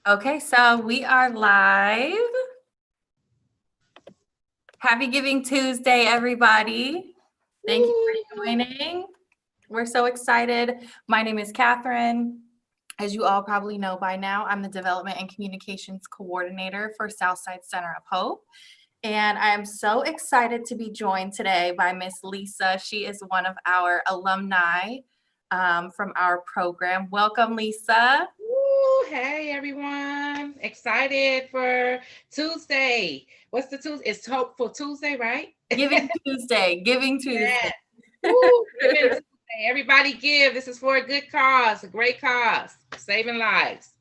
Okay, so we are live. Happy Giving Tuesday, everybody. Thank you for joining. We're so excited. My name is Catherine. As you all probably know by now, I'm the Development and Communications Coordinator for Southside Center of Hope. And I am so excited to be joined today by Miss Lisa. She is one of our alumni from our program. Welcome, Lisa. Woo, hey everyone. Excited for Tuesday. What's the Tuesday? It's Hopeful Tuesday, right? Giving Tuesday, Giving Tuesday. Yeah. Woo, Giving Tuesday. Everybody give. This is for a good cause, a great cause, saving lives.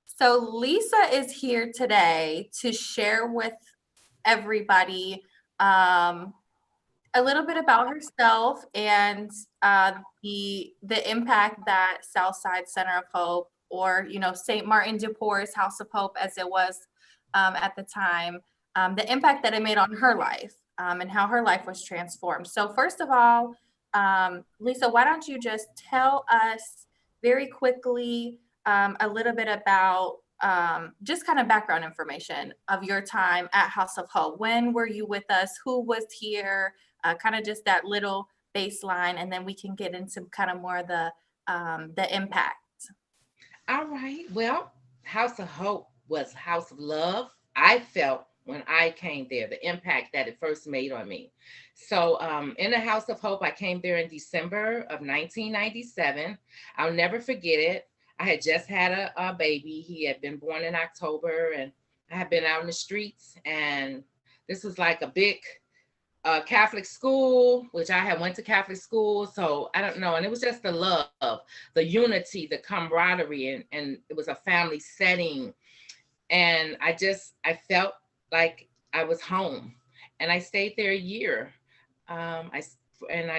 So Lisa is here today to share with everybody a little bit about herself and the impact that Southside Center of Hope, or St. Martin de Porres House of Hope as it was at the time, the impact that it made on her life and how her life was transformed. So first of all, Lisa, why don't you just tell us very quickly a little bit about just kind of background information of your time at House of Hope. When were you with us? Who was here? Kind of just that little baseline, and then we can get into kind of more of the impact. All right. Well, House of Hope was House of Love. I felt when I came there, the impact that it first made on me. So, in the House of Hope, I came there in December of 1997. I'll never forget it. I had just had a baby. He had been born in October, and I had been out in the streets. And this was like a big Catholic school, which I had went to Catholic school. So I don't know. And it was just the love, the unity, the camaraderie, and it was a family setting. And I felt like I was home. And I stayed there a year. I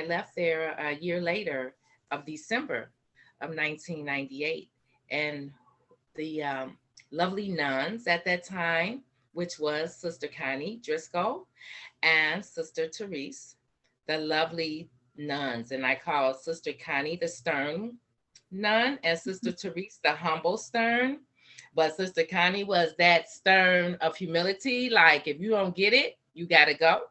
left there a year later of December of 1998. And the lovely nuns at that time, which was Sister Connie Driscoll and Sister Therese, the lovely nuns. And I call Sister Connie the stern nun and Sister Therese the humble stern. But Sister Connie was that stern of humility. Like, if you don't get it, you got to go.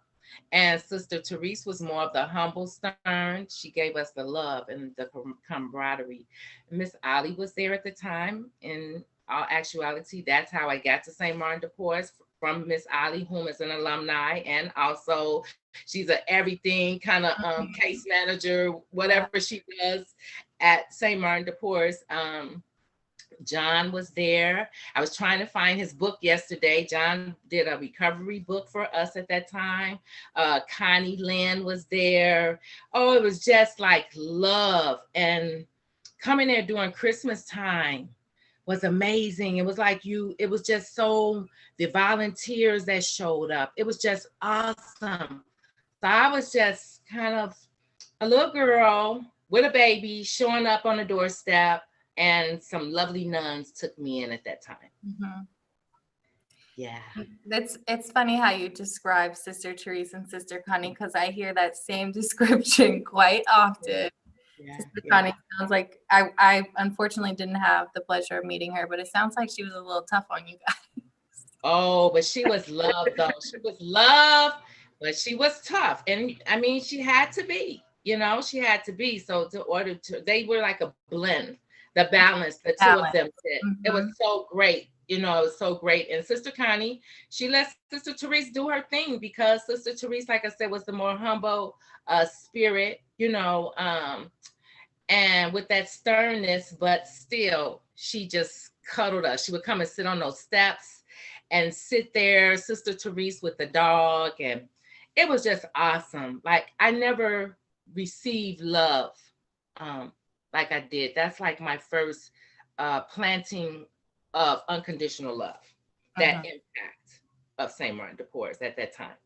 And Sister Therese was more of the humble stern. She gave us the love and the camaraderie. Miss Ali was there at the time. In all actuality, that's how I got to St. Martin de Porres, from Miss Ali, whom is an alumni, and also she's a everything kind of case manager, whatever she does at St. Martin de Porres. John was there. I was trying to find his book yesterday. John did a recovery book for us at that time. Connie Lynn was there. Oh, it was just like love. And coming there during Christmas time was amazing. It was like it was just so, the volunteers that showed up, it was just awesome. So I was just kind of a little girl with a baby showing up on the doorstep, and some lovely nuns took me in at that time. Mm-hmm. Yeah. It's funny how you describe Sister Therese and Sister Connie, because I hear that same description quite often. Sister Connie sounds like I unfortunately didn't have the pleasure of meeting her, but it sounds like she was a little tough on you guys. Oh, but she was love though. She was love, but she was tough. And I mean, she had to be, she had to be. So they were like a blend, the balance, the two of them did. Mm-hmm. It was so great. It was so great. And Sister Connie, she let Sister Therese do her thing, because Sister Therese, like I said, was the more humble spirit, and with that sternness, but still, she just cuddled us. She would come and sit on those steps and sit there, Sister Therese with the dog. And it was just awesome. Like, I never received love like I did. That's like my first planting of unconditional love, that impact of St. Martin de Porres at that time.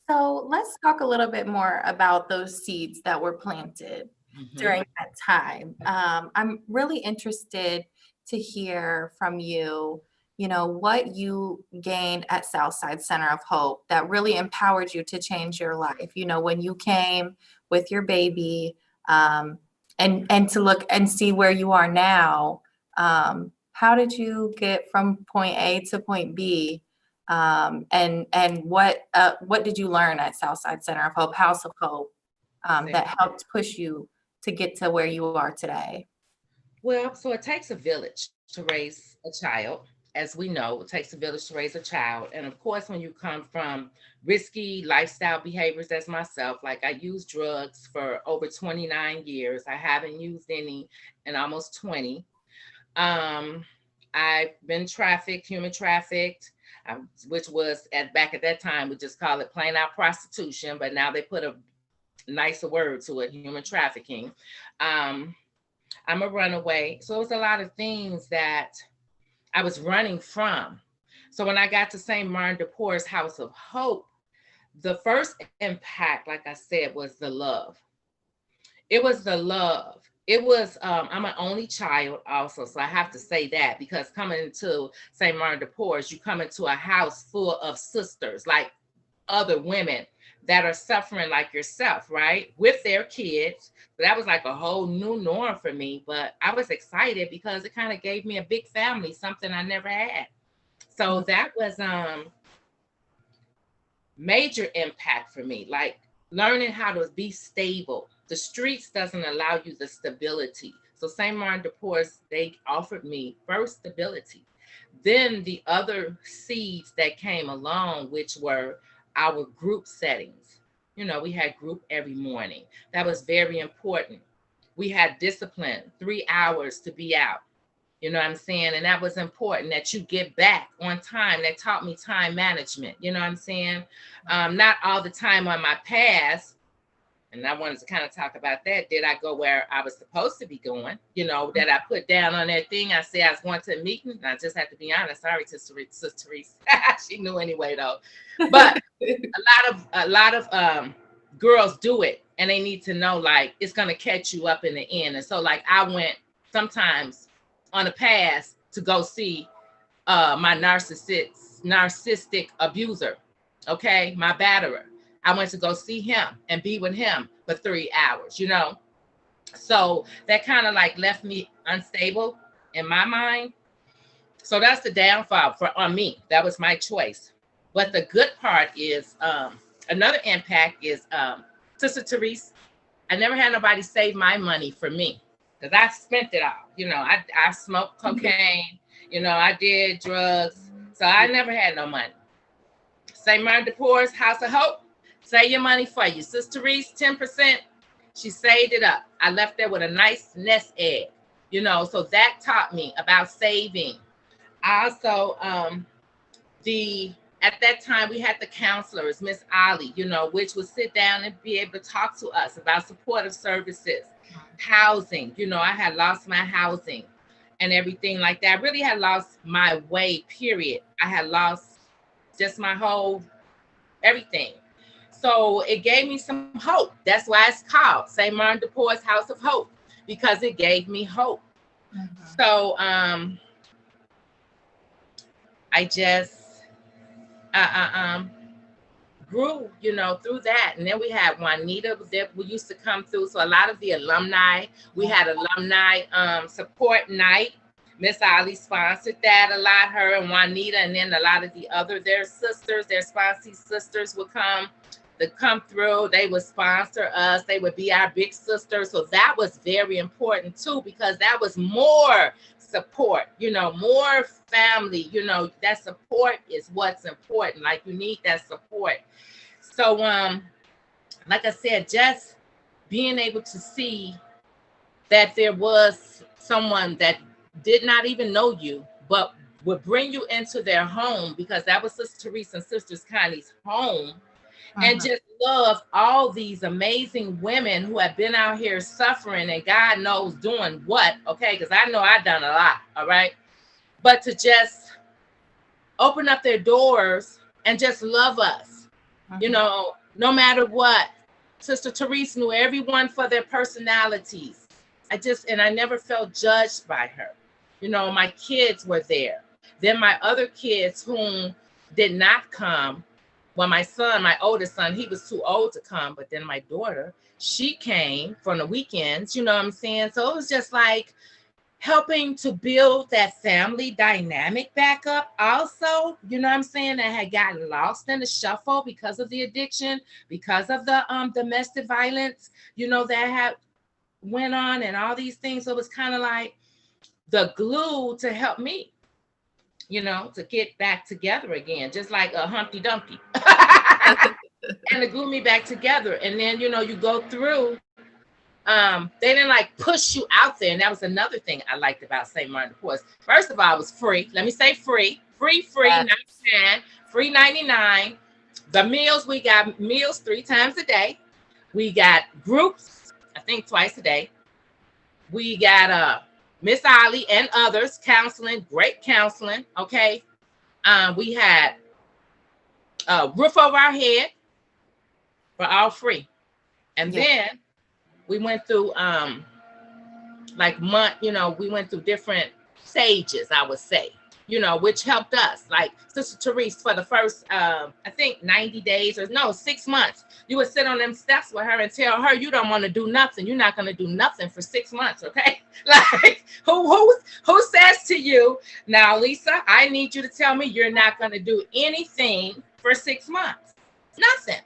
So let's talk a little bit more about those seeds that were planted during that time. I'm really interested to hear from you, what you gained at Southside Center of Hope that really empowered you to change your life, when you came with your baby, and to look and see where you are now. how did you get from point A to point B? And what did you learn at Southside Center of Hope, House of Hope, that helped push you to get to where you are today? Well, so it takes a village to raise a child. As we know, it takes a village to raise a child. And of course, when you come from risky lifestyle behaviors as myself, like I used drugs for over 29 years, I haven't used any in almost 20. Um, I've been trafficked, human trafficked, which was back at that time, we just call it plain out prostitution, but now they put a nicer word to it, human trafficking. Um, I'm a runaway. So it was a lot of things that I was running from. So when I got to St. Martin de Porres House of Hope, the first impact, like I said, was the love. It was the love. It was, I'm an only child also. So I have to say that, because coming into St. Martin de Porres, you come into a house full of sisters, like other women that are suffering like yourself, right? With their kids. So that was like a whole new norm for me. But I was excited because it kind of gave me a big family, something I never had. So that was major impact for me, like learning how to be stable. The streets doesn't allow you the stability. So St. Martin de Porres, they offered me first stability. Then the other seeds that came along, which were our group settings. You know, we had group every morning. That was very important. We had discipline, 3 hours to be out. You know what I'm saying? And that was important, that you get back on time. That taught me time management. You know what I'm saying? Not all the time on my past. And I wanted to kind of talk about that. Did I go where I was supposed to be going? You know, that I put down on that thing. I said I was going to a meeting. And I just have to be honest. Sorry, Sister Therese. She knew anyway, though. But a lot of girls do it, and they need to know, like, it's going to catch you up in the end. And so, like, I went sometimes on a pass to go see my narcissistic abuser, okay, my batterer. I went to go see him and be with him for 3 hours, you know. So that kind of like left me unstable in my mind. So that's the downfall on me. That was my choice. But the good part is another impact is Sister Therese, I never had nobody save my money for me, because I spent it all. You know, I smoked cocaine, you know, I did drugs. So I never had no money. St. Martin de Porres House of Hope, save your money for you. Sister Therese, 10%, she saved it up. I left there with a nice nest egg, you know, so that taught me about saving. Also, at that time we had the counselors, Miss Ali, you know, which would sit down and be able to talk to us about supportive services, housing. You know, I had lost my housing and everything like that. I really had lost my way, period. I had lost just my whole everything. So it gave me some hope. That's why it's called St. Martin de Porres House of Hope, because it gave me hope. So I just grew, you know, through that. And then we had Juanita that we used to come through. So a lot of the alumni, we had alumni support night. Miss Ali sponsored that a lot, her and Juanita, and then a lot of their sisters, their sponsee sisters would come through. They would sponsor us. They would be our big sisters. So that was very important too, because that was more support, you know, more family, you know, that support is what's important. Like, you need that support. So, like I said, just being able to see that there was someone that did not even know you, but would bring you into their home, because that was Sister Therese and Sisters Connie's home, and just love all these amazing women who have been out here suffering and God knows doing what, okay? Because I know I've done a lot, all right? But to just open up their doors and just love us, you know, no matter what. Sister Therese knew everyone for their personalities. I never felt judged by her. You know, my kids were there. Then my other kids whom did not come, well, my son, my oldest son, he was too old to come. But then my daughter, she came from the weekends, you know what I'm saying? So it was just like, helping to build that family dynamic back up also, you know what I'm saying, that had gotten lost in the shuffle because of the addiction, because of the domestic violence, you know, that had went on and all these things. So it was kind of like the glue to help me, you know, to get back together again, just like a Humpty Dumpty. And to glue me back together. And then, you know, you go through, they didn't like push you out there. And that was another thing I liked about St. Martin de Porres. First of all, it was free. Let me say free, Yes. 99, free 99. The meals, we got meals 3 times a day. We got groups, I think twice a day. We got Miss Ali and others counseling, great counseling. Okay. We had a roof over our head for all free. And Yeah. then we went through we went through different stages, I would say, you know, which helped us. Like Sister Therese, for the first I think 90 days or no, 6 months, you would sit on them steps with her and tell her you don't want to do nothing. You're not going to do nothing for 6 months, okay? Like who says to you, now Lisa, I need you to tell me you're not going to do anything for 6 months? Nothing.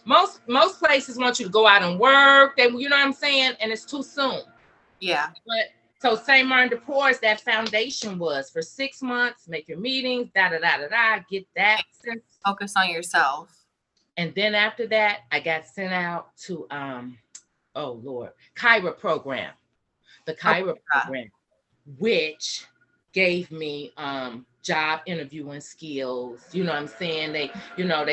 Most places want you to go out and work. They, you know what I'm saying? And it's too soon. Yeah. But so St. Martin de Porres, that foundation was for 6 months, make your meetings, get that sense. Focus on yourself. And then after that, I got sent out to Kyra program. The Kyra program, which gave me job interviewing skills. You know what I'm saying? They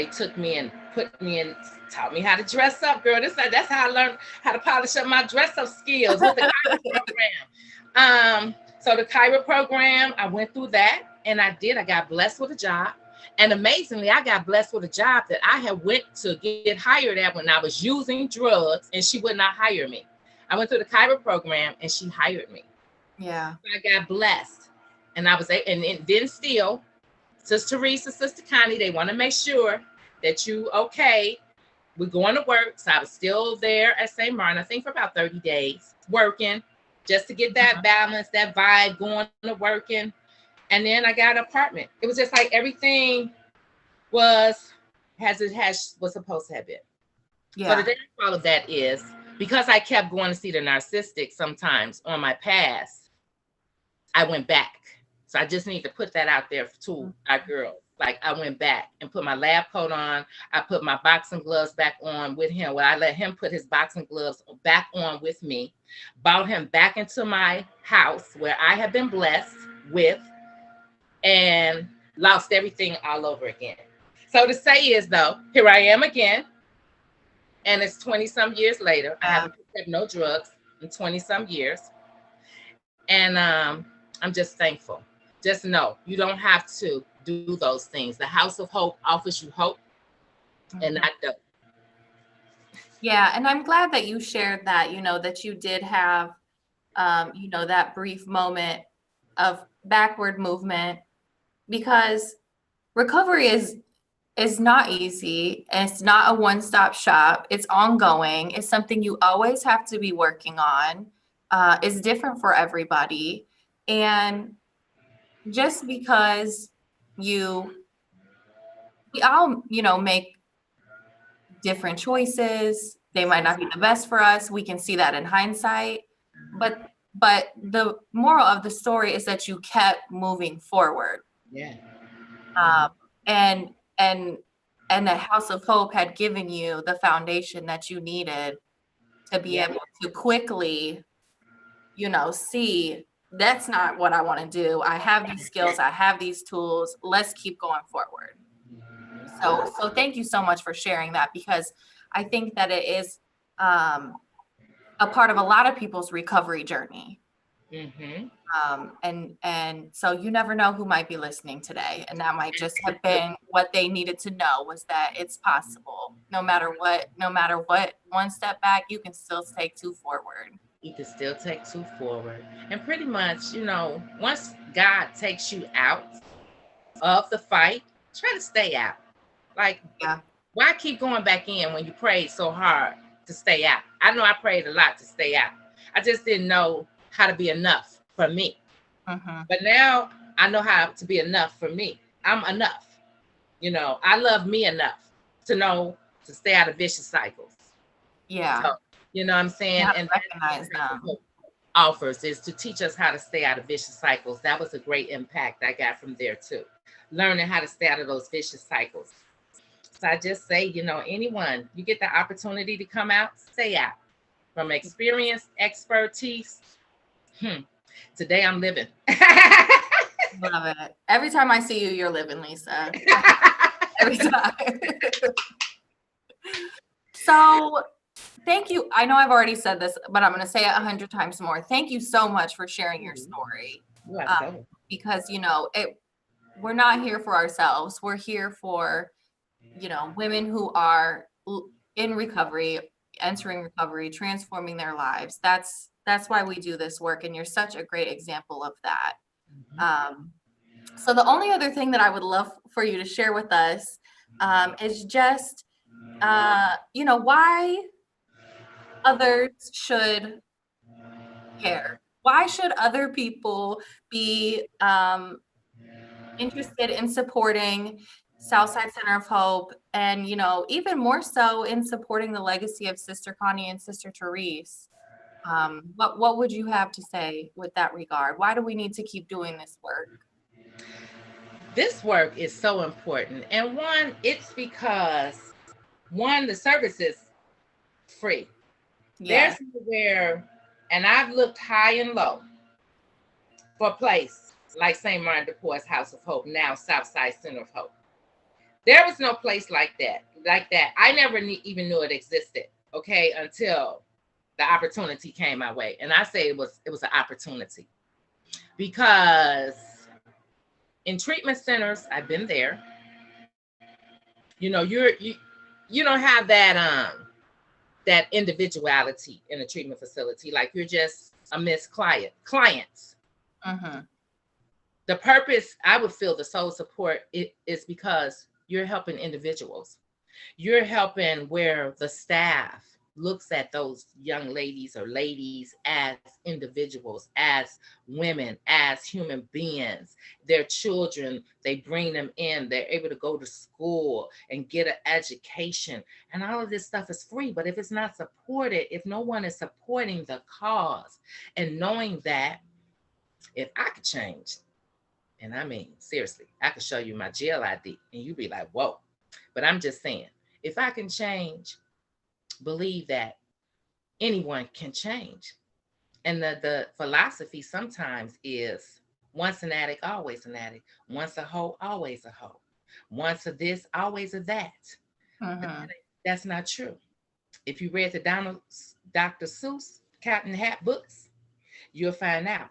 took me and put me in, taught me how to dress up, girl. That's how I learned how to polish up my dress up skills with the Kyra program. So the Kyra program, I went through that, and I got blessed with a job. And amazingly, I got blessed with a job that I had went to get hired at when I was using drugs, and she would not hire me. I went through the Kyra program, and she hired me. Yeah. So I got blessed, and I was, and then still, Sister Teresa, Sister Connie, they want to make sure that you okay. We're going to work, so I was still there at St. Martin, I think for about 30 days, working just to get that balance, that vibe, going to working. And then I got an apartment. It was just like everything was supposed to have been. Yeah. So the downfall of that is because I kept going to see the narcissistic sometimes on my past, I went back. So I just need to put that out there to our girls. Like I went back and put my lab coat on. I put my boxing gloves back on with him. Well, I let him put his boxing gloves back on with me, brought him back into my house where I have been blessed with, and lost everything all over again. So to say is though, here I am again, and it's 20 some years later. I haven't picked up no drugs in 20 some years. And I'm just thankful. Just know you don't have to do those things. The House of Hope offers you hope and not dope. Yeah, and I'm glad that you shared that, that you did have, that brief moment of backward movement, because recovery is not easy. It's not a one-stop shop. It's ongoing. It's something you always have to be working on. It's different for everybody. And just because we all, make different choices. They might not be the best for us. We can see that in hindsight. But the moral of the story is that you kept moving forward. Yeah. And the House of Hope had given you the foundation that you needed to be able to quickly, see that's not what I want to do. I have these skills. I have these tools. Let's keep going forward. So thank you so much for sharing that, because I think that it is a part of a lot of people's recovery journey. Mm-hmm. And so you never know who might be listening today, and that might just have been what they needed to know, was that it's possible. No matter what, one step back, you can still take 2 forward. You can still take 2 forward. And pretty much, once God takes you out of the fight, try to stay out. Like, why keep going back in when you prayed so hard to stay out? I know I prayed a lot to stay out. I just didn't know how to be enough for me. Mhm. But now I know how to be enough for me. I'm enough. I love me enough to know to stay out of vicious cycles. Yeah. So, you know what I'm You saying? have to And that's recognize what House of them. Hope offers, is to teach us how to stay out of vicious cycles. That was a great impact I got from there too. Learning how to stay out of those vicious cycles. So I just say, anyone, you get the opportunity to come out, stay out. From experience, expertise. Today I'm living. Love it. Every time I see you, you're living, Lisa. Every time. So thank you. I know I've already said this, but I'm going to say it 100 times more. Thank you so much for sharing your story. Because, we're not here for ourselves. We're here for, women who are in recovery, entering recovery, transforming their lives. That's why we do this work. And you're such a great example of that. So the only other thing that I would love for you to share with us is just, why others should care. Why should other people be interested in supporting Southside Center of Hope, and even more so in supporting the legacy of Sister Connie and Sister Therese? What would you have to say with that regard? Why do we need to keep doing this work? This work is so important. And one, it's because the service is free. Yeah. There's nowhere, and I've looked high and low for a place like St. Martin de Porres House of Hope, now Southside Center of Hope. There was no place like that. I never even knew it existed, okay, until the opportunity came my way. And I say it was an opportunity, because in treatment centers, I've been there. You don't have that individuality in a treatment facility. Like, you're just a missed clients. Mm-hmm. The purpose, I would feel, the sole support is because you're helping individuals. You're helping where the staff looks at those young ladies or ladies as individuals, as women, as human beings. Their children, they bring them in, they're able to go to school and get an education. And all of this stuff is free. But if it's not supported, if no one is supporting the cause, and knowing that if I could change, and I mean, seriously, I could show you my jail ID and you'd be like, whoa. But I'm just saying, if I can change, believe that anyone can change. And the philosophy sometimes is, once an addict, always an addict. Once a hoe, always a hoe. Once a this, always a that. Mm-hmm. That's not true. If you read the Dr. Seuss Cat in the Hat books, you'll find out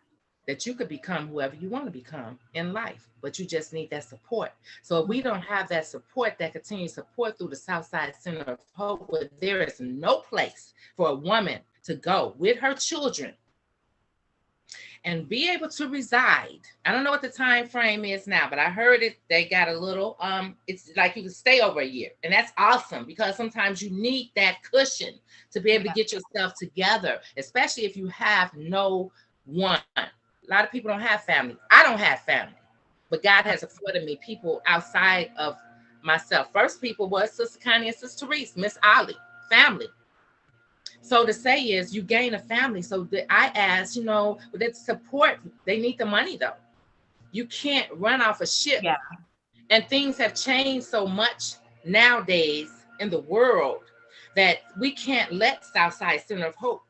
that you could become whoever you want to become in life, but you just need that support. So if we don't have that support, that continued support through the Southside Center of Hope, where there is no place for a woman to go with her children and be able to reside. I don't know what the time frame is now, but I heard they got a little, it's like you can stay over a year. And that's awesome, because sometimes you need that cushion to be able to get yourself together, especially if you have no one. A lot of people don't have family. I don't have family, but God has afforded me people outside of myself. First people was Sister Connie and Sister Therese, Miss Ollie, family. So to say is, you gain a family. So I ask, that support, they need the money though. You can't run off a ship. Yeah. And things have changed so much nowadays in the world that we can't let Southside Center of Hope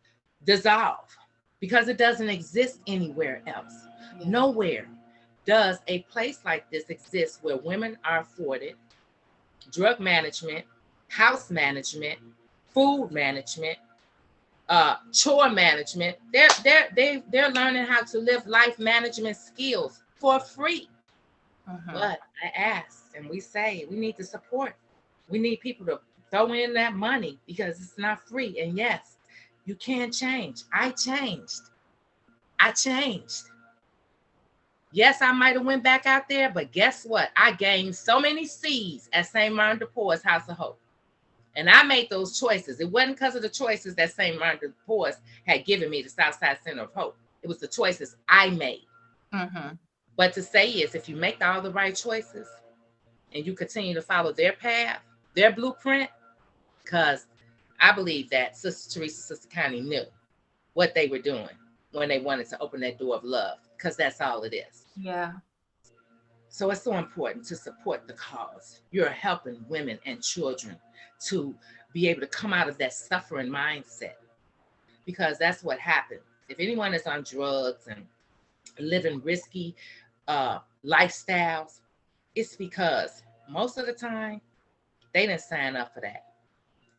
dissolve, because it doesn't exist anywhere else. Yeah. Nowhere does a place like this exist where women are afforded drug management, house management, food management, chore management. They're learning how to live life management skills for free. Mm-hmm. But I ask, and we say, we need the support. We need people to throw in that money, because it's not free. And yes, you can change. I changed. Yes, I might have went back out there, but guess what? I gained so many C's at St. Martin de Porres House of Hope. And I made those choices. It wasn't because of the choices that St. Martin de Porres had given me, the Southside Center of Hope. It was the choices I made. Mhm. But to say is, if you make all the right choices and you continue to follow their path, their blueprint, because I believe that Sister Teresa, Sister Connie knew what they were doing when they wanted to open that door of love, because that's all it is. Yeah. So it's so important to support the cause. You're helping women and children to be able to come out of that suffering mindset, because that's what happens. If anyone is on drugs and living risky lifestyles, it's because most of the time they didn't sign up for that.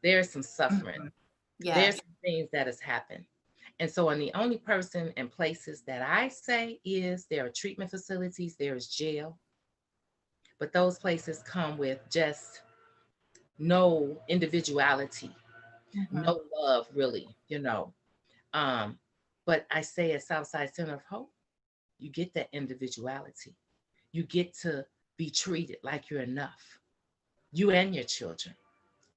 There's some suffering. Mhm. Yeah. There's some things that has happened. And so, and the only person and places that I say is there are treatment facilities, there is jail, but those places come with just no individuality, Mhm. no love, really. Um, but I say at Southside Center of Hope, you get that individuality. You get to be treated like you're enough, you and your children.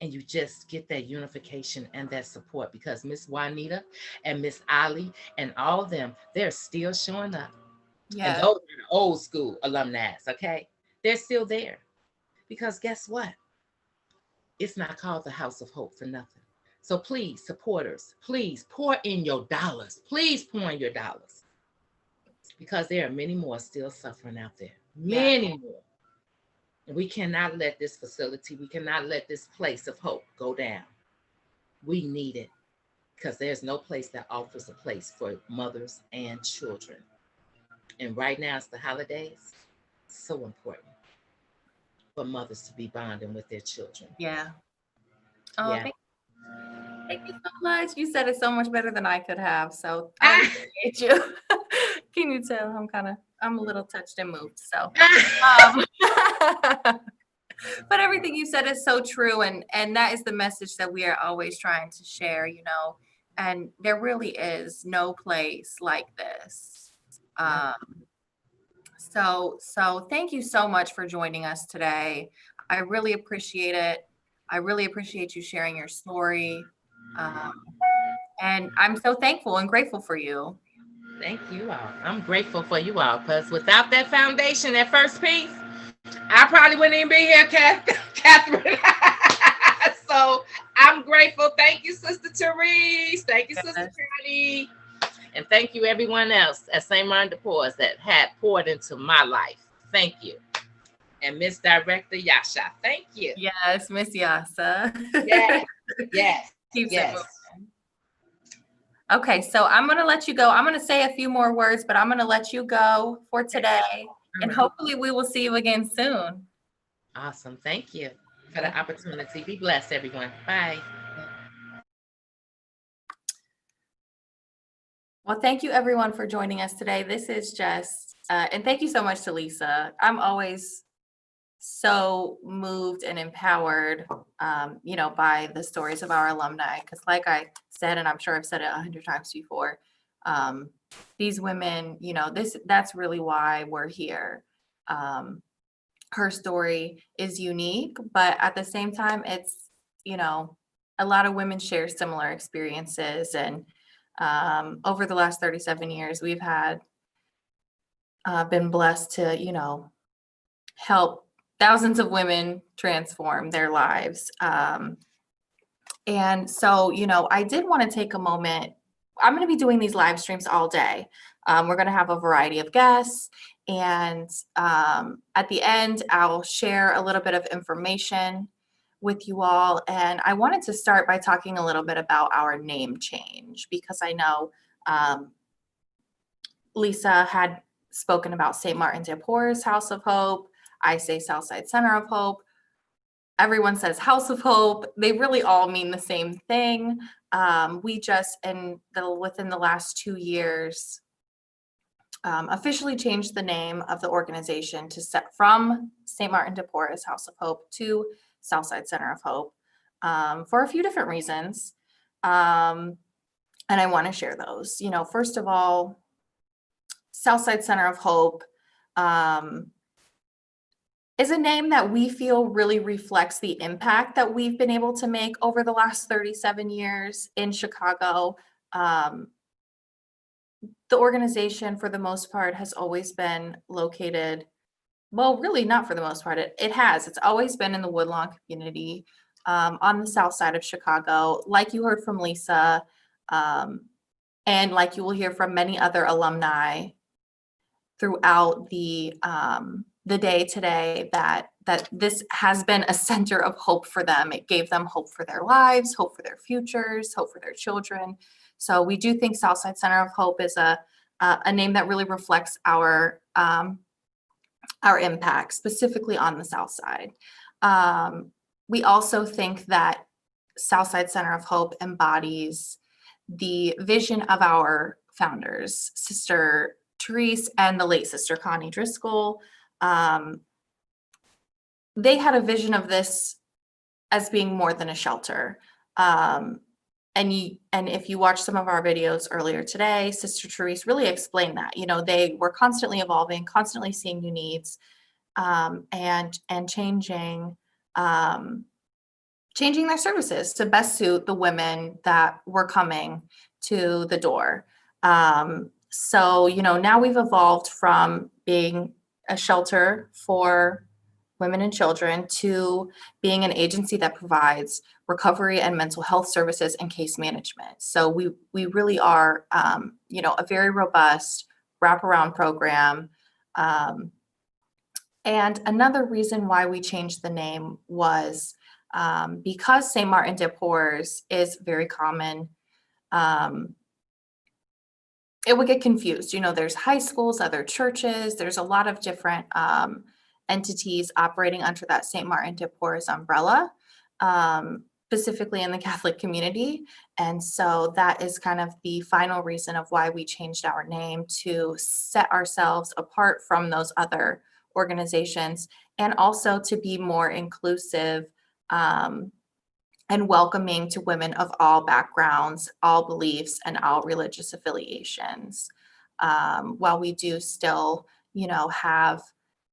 And you just get that unification and that support, because Miss Juanita and Miss Ali and all of them, they're still showing up. And Yeah. those are the old school alumni, okay? They're still there. Because guess what? It's not called the House of Hope for nothing. So please, supporters, please pour in your dollars. Please pour in your dollars. Because there are many more still suffering out there. Yeah. Many more. And we cannot let this facility, we cannot let this place of hope go down. We need it, because there's no place that offers a place for mothers and children. And right now it's the holidays. So important for mothers to be bonding with their children. Yeah. Oh, Yeah. thank you so much. You said it so much better than I could have. So I appreciate you. Can you tell I'm a little touched and moved. So but everything you said is so true, and that is the message that we are always trying to share, and there really is no place like this. Um, so thank you so much for joining us today. I really appreciate it. I really appreciate you sharing your story. Um, and I'm so thankful and grateful for you. Thank you all. I'm grateful for you all, because without that foundation, that first piece, I probably wouldn't even be here, Catherine. So I'm grateful. Thank you, Sister Therese. Thank you, Sister Connie. And thank you, everyone else at St. Martin de Porres that had poured into my life. Thank you. And Miss Director Yasha, thank you. Yes, Miss Yasa. Yes. Keeps it moving. Okay, so I'm going to let you go. I'm going to say a few more words, but I'm going to let you go for today. And hopefully we will see you again soon. Awesome. Thank you for the opportunity. Be blessed, everyone. Bye. Well, thank you everyone for joining us today. This is just, and thank you so much to Lisa. I'm always so moved and empowered, by the stories of our alumni. Because like I said, and I'm sure I've said it 100 times before, these women, that's really why we're here. Her story is unique, but at the same time, it's, a lot of women share similar experiences. And over the last 37 years, we've been blessed to, help thousands of women transform their lives. And so, I did want to take a moment. I'm going to be doing these live streams all day. We're going to have a variety of guests. And at the end, I'll share a little bit of information with you all. And I wanted to start by talking a little bit about our name change, because I know Lisa had spoken about St. Martin de Porres House of Hope. I say Southside Center of Hope. Everyone says House of Hope. They really all mean the same thing. We just, within the last 2 years, officially changed the name of the organization from St. Martin de Porres House of Hope to Southside Center of Hope, for a few different reasons. And I want to share those. First of all, Southside Center of Hope is a name that we feel really reflects the impact that we've been able to make over the last 37 years in Chicago. the organization, for the most part, has always been located, well, really not for the most part. It has. It's always been in the Woodlawn community, on the south side of Chicago, like you heard from Lisa, um, and like you will hear from many other alumni throughout the day today, that this has been a center of hope for them. It gave them hope for their lives, hope for their futures, hope for their children. So we do think Southside Center of Hope is a name that really reflects our impact, specifically on the South Side. We also think that Southside Center of Hope embodies the vision of our founders, Sister Therese and the late Sister Connie Driscoll. They had a vision of this as being more than a shelter. And if you watch some of our videos earlier today, Sister Therese really explained that. They were constantly evolving, constantly seeing new needs, and changing their services to best suit the women that were coming to the door. So now we've evolved from being a shelter for women and children to being an agency that provides recovery and mental health services and case management. So we really are, a very robust wraparound program. And another reason why we changed the name was because St. Martin de Porres is very common. It would get confused. There's high schools, other churches, there's a lot of different entities operating under that St. Martin de Porres umbrella, specifically in the Catholic community. And so that is kind of the final reason of why we changed our name, to set ourselves apart from those other organizations, and also to be more inclusive and welcoming to women of all backgrounds, all beliefs, and all religious affiliations. While we do still, have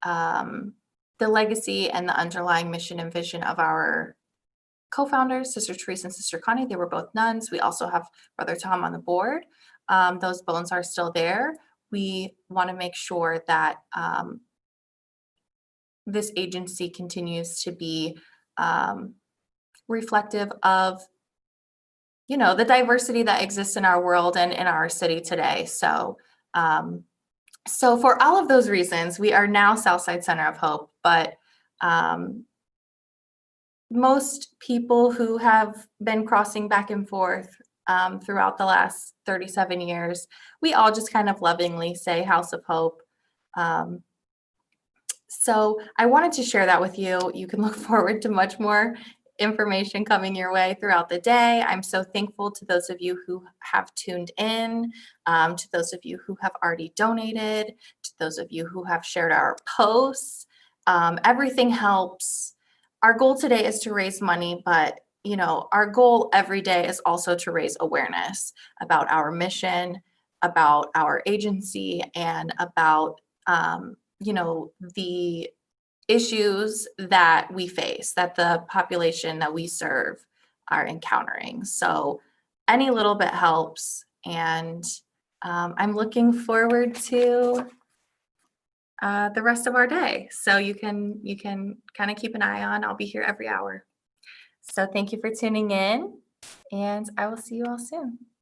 the legacy and the underlying mission and vision of our co-founders, Sister Therese and Sister Connie. They were both nuns. We also have Brother Tom on the board. Those bones are still there. We want to make sure that this agency continues to be reflective of the diversity that exists in our world and in our city today. So for all of those reasons, we are now Southside Center of Hope. But most people who have been crossing back and forth throughout the last 37 years, we all just kind of lovingly say House of Hope. So I wanted to share that with you. You can look forward to much more information coming your way throughout the day. I'm so thankful to those of you who have tuned in, to those of you who have already donated, to those of you who have shared our posts. Everything helps. Our goal today is to raise money, but our goal every day is also to raise awareness about our mission, about our agency, and about the issues that we face, that the population that we serve are encountering. So any little bit helps, and I'm looking forward to the rest of our day. So you can kind of keep an eye on. I'll be here every hour. So thank you for tuning in, and I will see you all soon.